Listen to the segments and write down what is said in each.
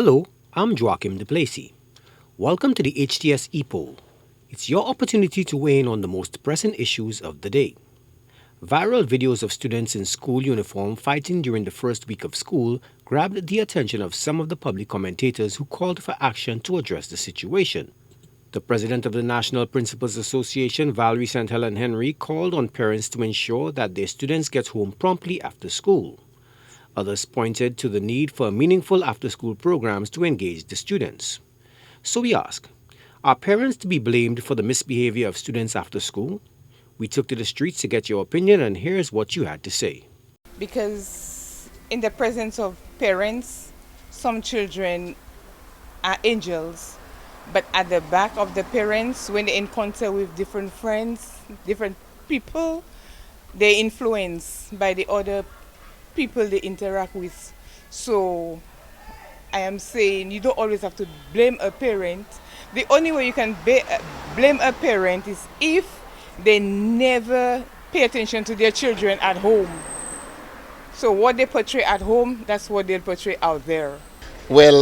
Hello, I'm Joachim Duplessis. Welcome to the HTS Epoll. It's your opportunity to weigh in on the most pressing issues of the day. Viral videos of students in school uniform fighting during the first week of school grabbed the attention of some of the public commentators who called for action to address the situation. The president of the National Principals Association, Valerie St. Helen Henry, called on parents to ensure that their students get home promptly after school. Others pointed to the need for meaningful after-school programs to engage the students. So we ask, are parents to be blamed for the misbehavior of students after school? We took to the streets to get your opinion, and here's what you had to say. Because in the presence of parents, some children are angels, but at the back of the parents, when they encounter with different friends, different people, they're influenced by the other people they interact with. So I am saying you don't always have to blame a parent. The only way you can blame a parent is if they never pay attention to their children at home. So what they portray at home, that's what they'll portray out there. Well,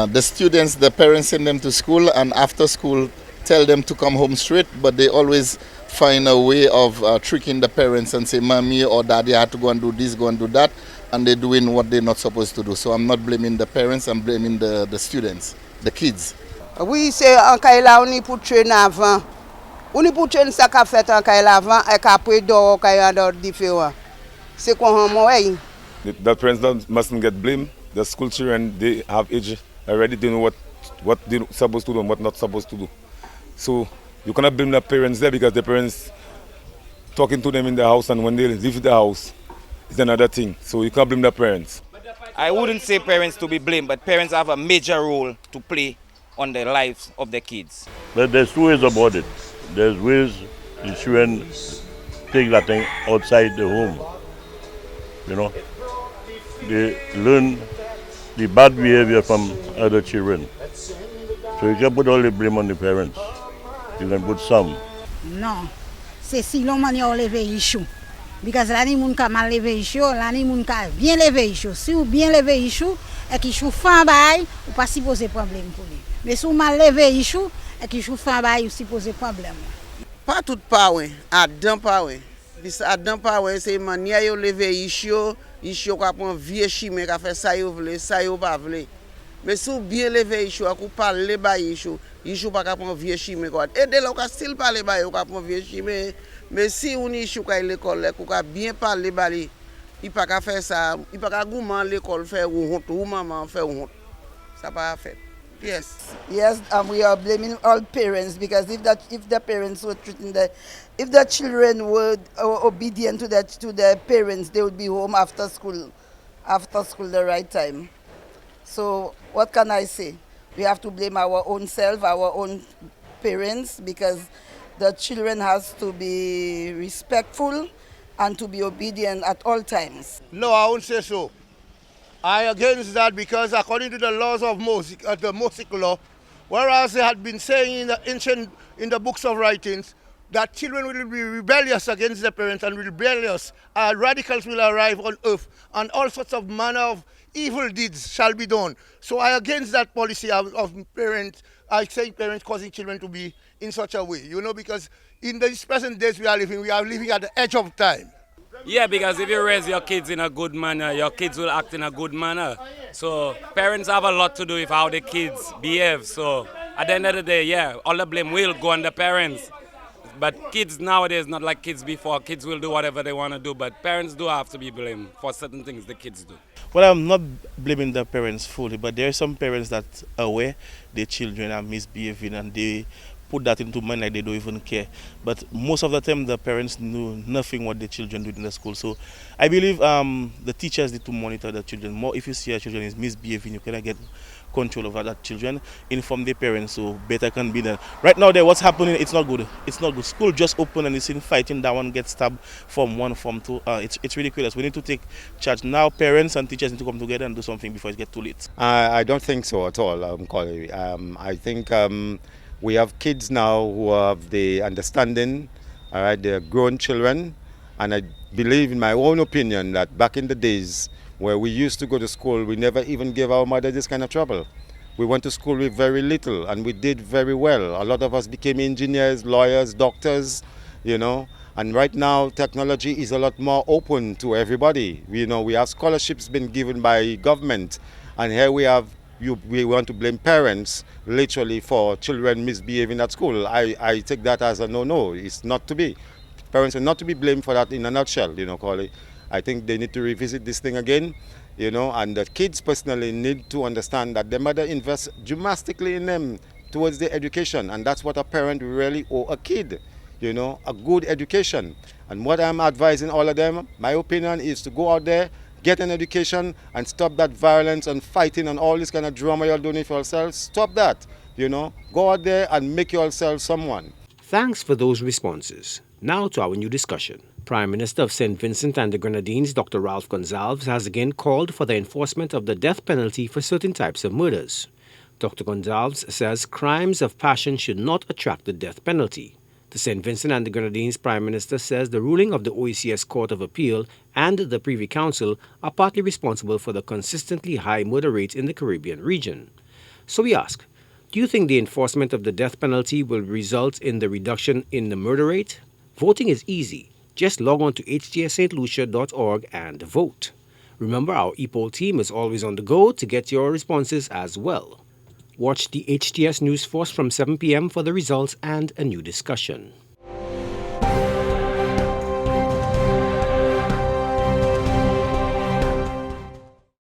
the students, the parents send them to school, and after school tell them to come home straight, but they always find a way of tricking the parents and say, mommy or daddy had to go and do this, go and do that, and they're doing what they're not supposed to do. So I'm not blaming the parents, I'm blaming the students, the kids. Oui, c'est en Kaila, on y peut traîner avant. On y peut traîner ça qu'a fait en Kaila avant, et qu'après, d'or, Kaila, d'or, différent. C'est quoi, on m'a The parents mustn't get blamed. The school children, they have age already. They know what they're supposed to do and what not supposed to do. So you cannot blame the parents there because the parents talking to them in the house, and when they leave the house, it's another thing. So you can't blame the parents. I wouldn't say parents to be blamed, but parents have a major role to play on the lives of their kids. But there's two ways about it. There's ways the children take that thing outside the home. You know, they learn the bad behavior from other children. So you can put all the blame on the parents. You can put some. Non, c'est si l'on m'a levé issue. Because l'année moun ka mal levé issue, l'année moun ka bien levé issue. Si ou bien levé issue, et qui chou fan bay, ou pas supposé problème pour lui. Mais si ou mal levé issue, et qui chou fan bay, ou supposé problème. Pas tout pas ouais, Adam pas ouais. Bis Adam pas ouais, c'est manière yo levé issue ka prend vieux chimé ka fait ça yo vle, ça yo pas vle. Mais si ou bien levé issue, ou parler ba issue pas ka prend vieux chimé quoi. Et de là ka style parler ba yo ka prend vieux chimé. Mais si on issue ka l'école, ou ka bien parler ba li, il pas ka faire ça, il pas ka gouman l'école faire honte ou maman faire honte. Ça pas fait. Yes. Yes, and we are blaming all parents because if the parents were if the children were obedient to their parents, they would be home after school the right time. So what can I say? We have to blame our own self, our own parents, because the children has to be respectful and to be obedient at all times. No, I won't say so. I against that because according to the laws of the Mosaic law, whereas they had been saying in the books of writings that children will be rebellious against their parents and rebellious, radicals will arrive on earth, and all sorts of manner of evil deeds shall be done. So I against that policy of parents. I say parents causing children to be in such a way, because in these present days we are living at the edge of time. Yeah, because if you raise your kids in a good manner, your kids will act in a good manner. So parents have a lot to do with how the kids behave. So at the end of the day, yeah, all the blame will go on the parents. But kids nowadays, not like kids before. Kids will do whatever they want to do, but parents do have to be blamed for certain things the kids do. Well, I'm not blaming the parents fully, but there are some parents that are aware their children are misbehaving and they put that into mind like they don't even care. But most of the time the parents know nothing what the children do in the school. So I believe the teachers need to monitor the children more. If you see a children is misbehaving, you cannot get control over that children, inform their parents so better can be done. Right now there what's happening, it's not good. It's not good. School just open and it's in fighting, that one gets stabbed, form 1, form 2. It's ridiculous. We need to take charge. Now parents and teachers need to come together and do something before it gets too late. I don't think so at all, Colin. I think we have kids now who have the understanding, all right, they're grown children, and I believe in my own opinion that back in the days Where we used to go to school, we never even gave our mother this kind of trouble. We went to school with very little and we did very well. A lot of us became engineers, lawyers, doctors, you know. And right now, technology is a lot more open to everybody. You know, we have scholarships been given by government, and here we have we want to blame parents literally for children misbehaving at school. I take that as a no. It's not to be. Parents are not to be blamed for that in a nutshell, you know, Corley. I think they need to revisit this thing again, you know, and the kids personally need to understand that their mother invests dramatically in them towards their education, and that's what a parent really owe a kid, you know, a good education. And what I'm advising all of them, my opinion is to go out there, get an education, and stop that violence and fighting and all this kind of drama you're doing for yourselves. Stop that, you know. Go out there and make yourself someone. Thanks for those responses. Now to our new discussion. Prime Minister of St. Vincent and the Grenadines, Dr. Ralph Gonsalves, has again called for the enforcement of the death penalty for certain types of murders. Dr. Gonsalves says crimes of passion should not attract the death penalty. The St. Vincent and the Grenadines Prime Minister says the ruling of the OECS Court of Appeal and the Privy Council are partly responsible for the consistently high murder rates in the Caribbean region. So we ask, do you think the enforcement of the death penalty will result in the reduction in the murder rate? Voting is easy. Just log on to htsstlucia.org and vote. Remember, our Epoll team is always on the go to get your responses as well. Watch the HTS News Force from 7 p.m. for the results and a new discussion.